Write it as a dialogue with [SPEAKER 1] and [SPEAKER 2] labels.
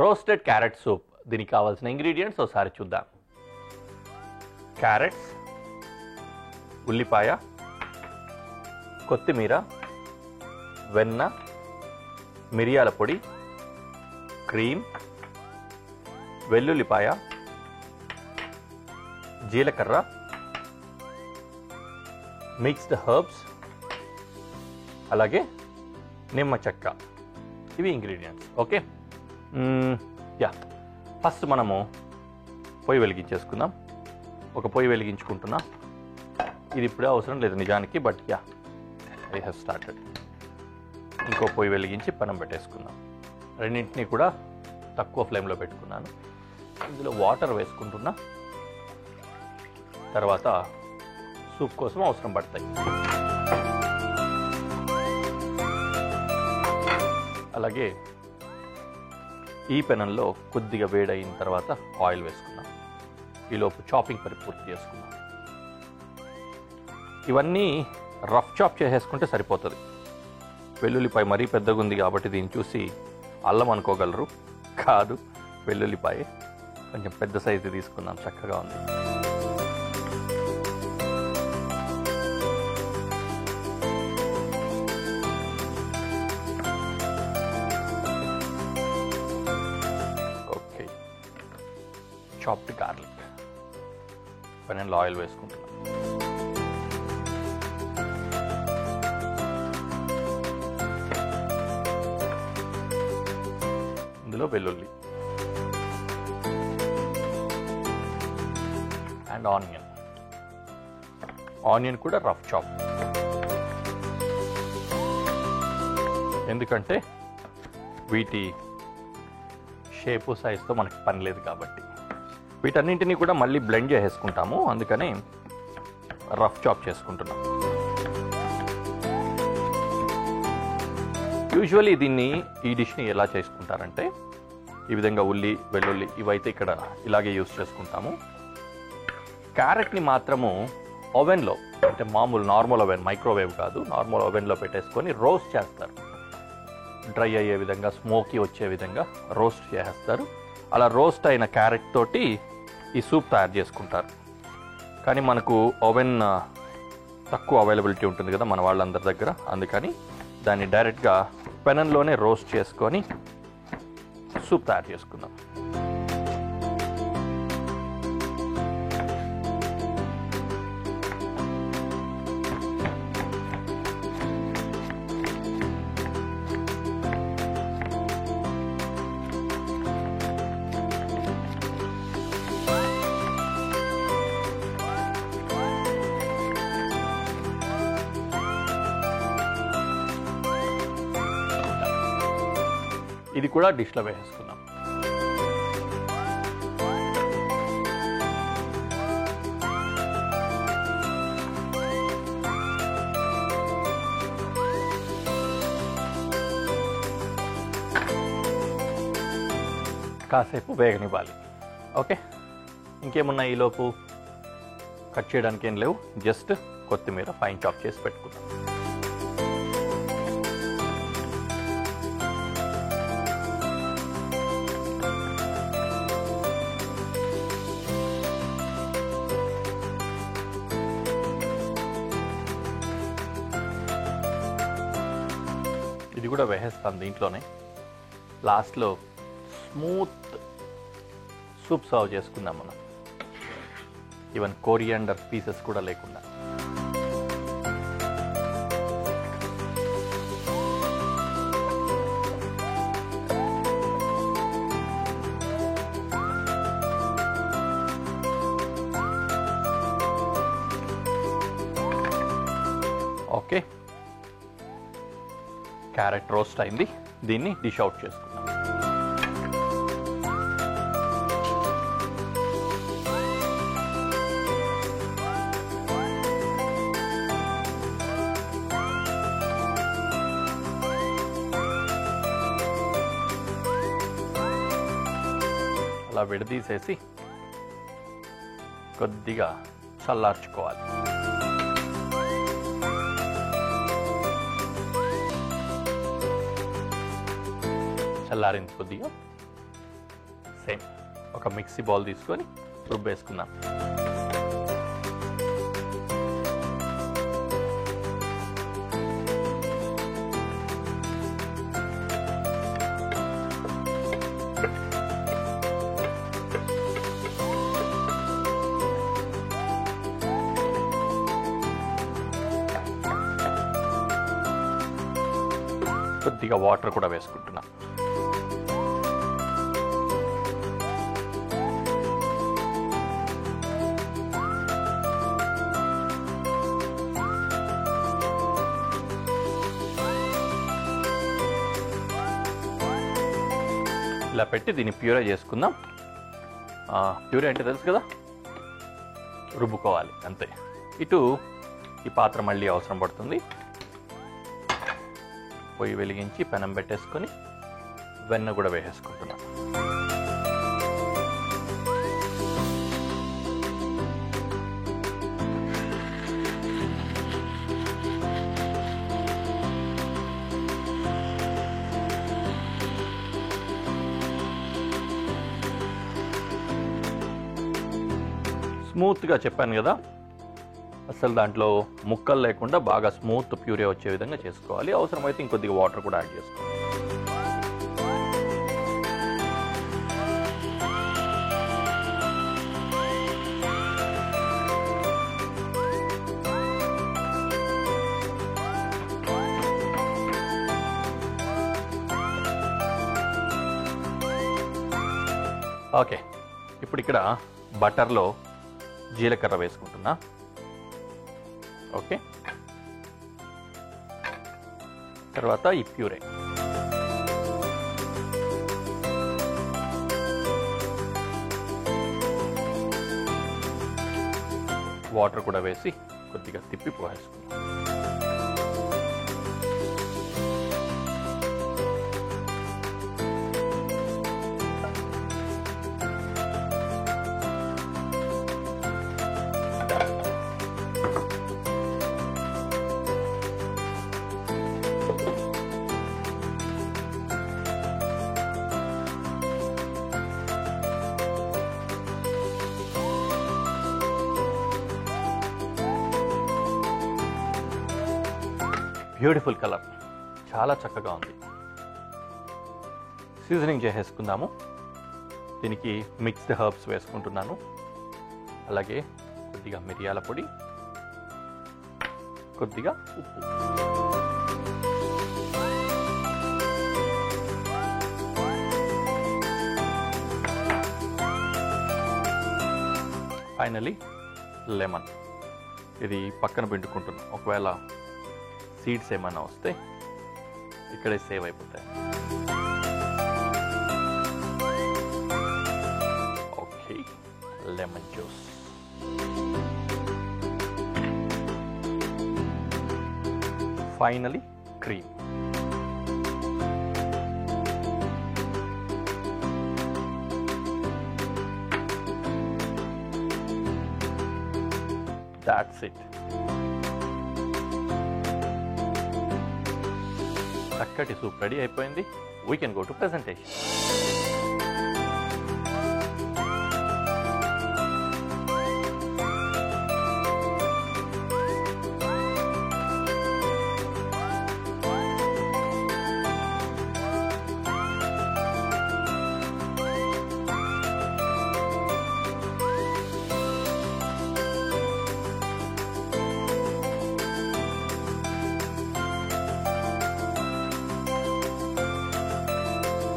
[SPEAKER 1] Roasted carrot soup. దీనికి కావాల్సిన ingredients ఒకసారి చూద్దాం. క్యారెట్స్, ఉల్లిపాయ, కొత్తిమీర, వెన్న, మిరియాల పొడి, క్రీమ్, వెల్లుల్లిపాయ, జీలకర్ర, మిక్స్డ్ హర్బ్స్, అలాగే నిమ్మ చెక్క. ఇవి ఇంగ్రీడియంట్స్. ఓకే, యా, ఫస్ట్ మనము పొయ్యి వెలిగించేసుకుందాం. ఒక పొయ్యి వెలిగించుకుంటున్నా. ఇది ఇప్పుడే అవసరం లేదు నిజానికి, but yeah, I have started. ఇంకో పొయ్యి వెలిగించి పెనం పెట్టేసుకుందాం. రెండింటినీ కూడా తక్కువ ఫ్లేమ్లో పెట్టుకున్నాను. ఇందులో వాటర్ వేసుకుంటున్నా. తర్వాత సూప్ కోసం అవసరం పడతాయి. అలాగే ఈ పెనంలో కొద్దిగా వేడైన తర్వాత ఆయిల్ వేసుకున్నాం. ఈలోపు చాపింగ్ పని పూర్తి చేసుకున్నాం. ఇవన్నీ రఫ్ చాప్ చేసేసుకుంటే సరిపోతుంది. వెల్లుల్లిపాయ మరీ పెద్దగా ఉంది కాబట్టి దీన్ని చూసి అల్లం అనుకోగలరు. కాదు, వెల్లుల్లిపాయ కొంచెం పెద్ద సైజు తీసుకున్నాం. చక్కగా ఉంది. Chopped garlic. పెనంలో ఆయిల్ వేసుకుంటున్నాం. ఇందులో వెల్లుల్లి అండ్ ఆనియన్. ఆనియన్ కూడా రఫ్ చాప్, ఎందుకంటే వీటి షేపు సైజుతో మనకి పని లేదు కాబట్టి. వీటన్నింటినీ కూడా మళ్ళీ బ్లెండ్ చేసేసుకుంటాము, అందుకని రఫ్ చాప్ చేసుకుంటున్నాం. యూజువల్లీ ఈ డిష్ని ఎలా చేసుకుంటారంటే ఈ విధంగా ఉల్లి, వెల్లుల్లి ఇవైతే ఇక్కడ ఇలాగే యూస్ చేసుకుంటాము. క్యారెట్ని మాత్రము ఓవెన్లో, అంటే మామూలు నార్మల్ ఓవెన్, మైక్రోవేవ్ కాదు, నార్మల్ ఓవెన్లో పెట్టేసుకొని రోస్ట్ చేస్తారు. డ్రై అయ్యే విధంగా, స్మోకీ వచ్చే విధంగా రోస్ట్ చేసేస్తారు. అలా రోస్ట్ అయిన క్యారెట్ తోటి ఈ సూప్ తయారు చేసుకుంటారు. కానీ మనకు ఓవెన్ తక్కువ అవైలబిలిటీ ఉంటుంది కదా మన వాళ్ళందరి దగ్గర, అందుకని దాన్ని డైరెక్ట్గా పెనంలోనే రోస్ట్ చేసుకొని సూప్ తయారు చేసుకుందాం. ఇది కూడా డిష్లో వేసేసుకుందాం. కాసేపు వేగనివ్వాలి. ఓకే, ఇంకేమున్నాయి ఈలోపు? కట్ చేయడానికి ఏం లేవు, జస్ట్ కొత్తిమీర ఫైన్ చాప్ చేసి పెట్టుకుందాం. ఇది కూడా వేసేస్తాను దీంట్లోనే. లాస్ట్లో స్మూత్ సూప్ సర్వ్ చేసుకుందాం మనం, ఈవెన్ కోరియాండర్ పీసెస్ కూడా లేకుండా. ఓకే, క్యారెట్ రోస్ట్ అయింది. దీన్ని డిష్ అవుట్ చేసుకుందాం. అలా విడదీసేసి కొద్దిగా చల్లార్చుకోవాలి. చల్లారింది కొద్దిగా. సేమ్ ఒక మిక్సీ బౌల్ తీసుకొని రుబ్బేసుకుందాం. కొద్దిగా వాటర్ కూడా వేసుకుంటున్నా. ఇలా పెట్టి దీన్ని ప్యూరే చేసుకుందాం. ప్యూరే అంటే తెలుసు కదా, రుబ్బుకోవాలి అంతే. ఇటు ఈ పాత్ర మళ్ళీ అవసరం పడుతుంది. పొయ్యి వెలిగించి పెనం పెట్టేసుకొని వెన్న కూడా వేసేసుకుంటున్నాం. స్మూత్గా చెప్పాను కదా, అసలు దాంట్లో ముక్కలు లేకుండా బాగా స్మూత్ ప్యూరే వచ్చే విధంగా చేసుకోవాలి. అవసరమైతే ఇంకొద్దిగా వాటర్ కూడా యాడ్ చేసుకోవాలి. ఓకే, ఇప్పుడు ఇక్కడ బటర్లో జీలకర్ర వేసుకుంటున్నా. ఓకే, తర్వాత ఈ ప్యూరే వాటర్ కూడా వేసి కొద్దిగా తిప్పి పోసేసుకుందాం. బ్యూటిఫుల్ కలర్, చాలా చక్కగా ఉంది. సీజనింగ్ చేసేసుకుందాము. దీనికి మిక్స్డ్ హర్బ్స్ వేసుకుంటున్నాను. అలాగే కొద్దిగా మిరియాల పొడి, కొద్దిగా ఉప్పు. Finally lemon. ఇది పక్కన పిండుకుంటున్నాను. ఒకవేళ సీడ్స్ ఏమైనా వస్తే ఇక్కడే సేవ్ అయిపోతాయి. Okay, lemon juice. Finally cream. That's it. చక్కటి సూప్ రెడీ అయిపోయింది. We can go to presentation.